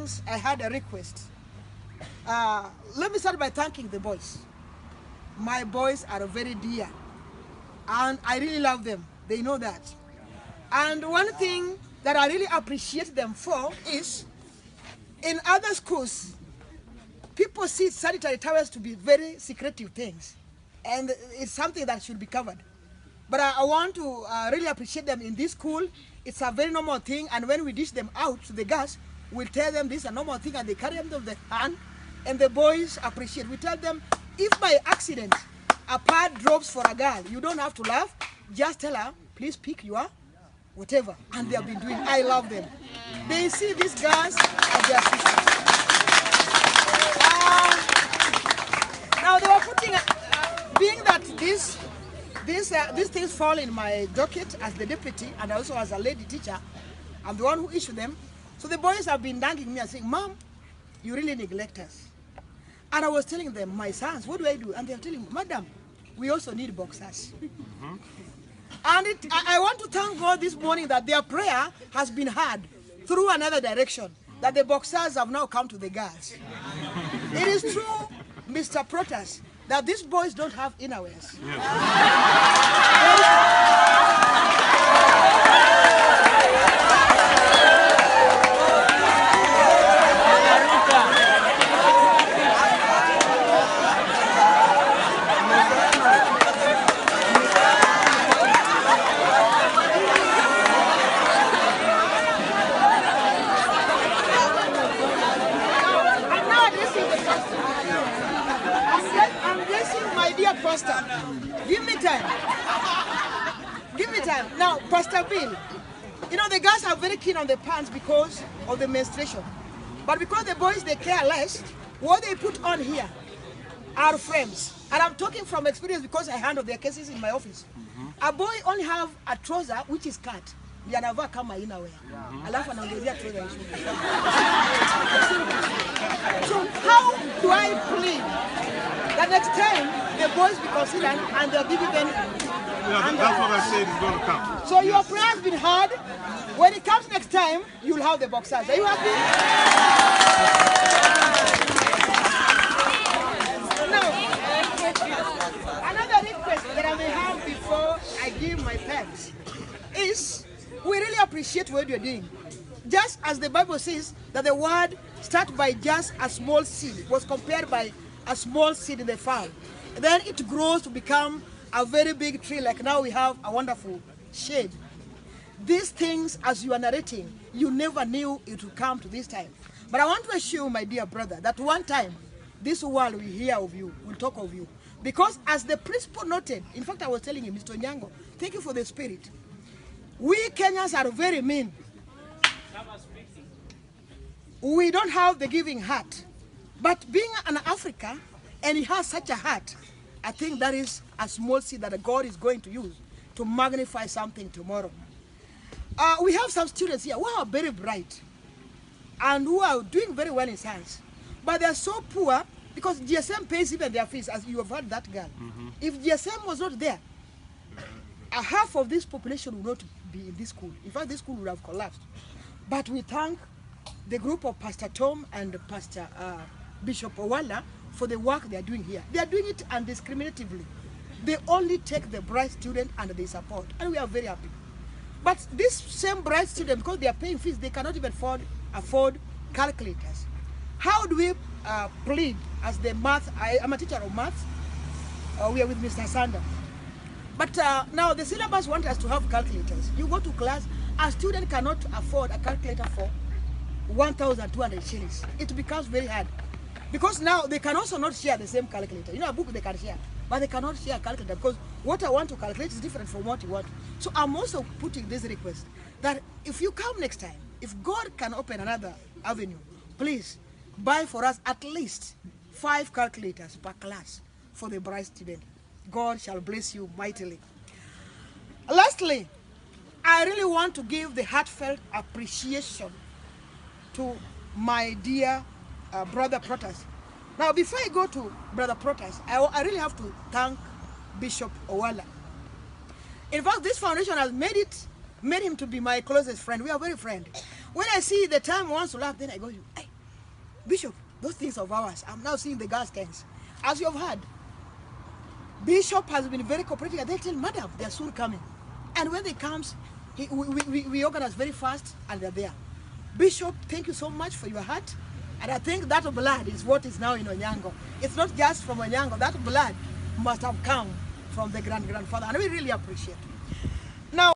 times I had a request. Let me start by thanking the boys. My boys are very dear, and I really love them. They know that. And one thing that I really appreciate them for is, in other schools, people see sanitary towels to be very secretive things, and it's something that should be covered. But I want to really appreciate them in this school. It's a very normal thing, and when we dish them out to the girls, we'll tell them this is a normal thing, and they carry them to the hand, and the boys appreciate. We tell them, if by accident a pad drops for a girl, you don't have to laugh. Just tell her, please pick your whatever. And they have been doing. I love them. They see these girls as their sisters. Now they were putting, being that these things fall in my docket as the deputy and also as a lady teacher, I'm the one who issued them. So the boys have been nagging me and saying, Mom, you really neglect us. And I was telling them, my sons, what do I do? And they're telling me, Madam, we also need boxers. And I want to thank God this morning that their prayer has been heard through another direction, that the boxers have now come to the girls. It is true, Mr. Protas, that these boys don't have innerwears. Pastor, give me time. Give me time. Now, Pastor Bill, you know, the guys are very keen on the pants because of the menstruation. But because the boys, they care less, what they put on here are frames. And I'm talking from experience because I handle their cases in my office. A boy only have a trouser which is cut. Yanava kama inawea. Alafu anaongezea trouser. So how do I plead that next time the boys be considered and they'll be given? Yeah, that's what I said is going to come. So your prayer has been heard. When it comes next time, you'll have the boxers. Are you happy? Now, another request that I may have before I give my thanks is, we really appreciate what you're doing. Just as the Bible says that the word starts by just a small seed, was compared by a small seed in the farm. Then it grows to become a very big tree, like now we have a wonderful shade. These things, as you are narrating, you never knew it would come to this time. But I want to assure you, my dear brother, that one time, this world will hear of you, will talk of you. Because as the principal noted, in fact I was telling him, Mr. Nyango, thank you for the spirit. We Kenyans are very mean. We don't have the giving heart. But being an African, and he has such a heart, I think that is a small seed that God is going to use to magnify something tomorrow. We have some students here who are very bright and who are doing very well in science. But they are so poor because GSM pays even their fees, as you have heard that girl. If GSM was not there, a half of this population would not be in this school. In fact, this school would have collapsed. But we thank the group of Pastor Tom and Pastor Bishop Owala for the work they are doing here. They are doing it undiscriminatively. They only take the bright student and they support, and we are very happy. But this same bright student, because they are paying fees, they cannot even afford calculators. How do we plead as the math? I'm a teacher of maths. We are with Mr. Sander. But now the syllabus wants us to have calculators. You go to class, a student cannot afford a calculator for 1,200 shillings. It becomes very hard. Because now they can also not share the same calculator. You know, a book they can share, but they cannot share a calculator because what I want to calculate is different from what you want. So I'm also putting this request that if you come next time, if God can open another avenue, please buy for us at least 5 calculators per class for the bright student. God shall bless you mightily. Lastly, I really want to give the heartfelt appreciation to my dear Brother Protas. Now, before I go to Brother Protas, I really have to thank Bishop Owala. In fact, this foundation has made him to be my closest friend. We are very friends. When I see the time he wants to laugh, then I go, hey, Bishop, those things of ours, I'm now seeing the gas tanks. As you have heard, Bishop has been very cooperative. They tell Madam, they're soon coming. And when they comes, we organize very fast and they're there. Bishop, thank you so much for your heart. And I think that blood is what is now in Onyango. It's not just from Onyango. That blood must have come from the grandfather. And we really appreciate it.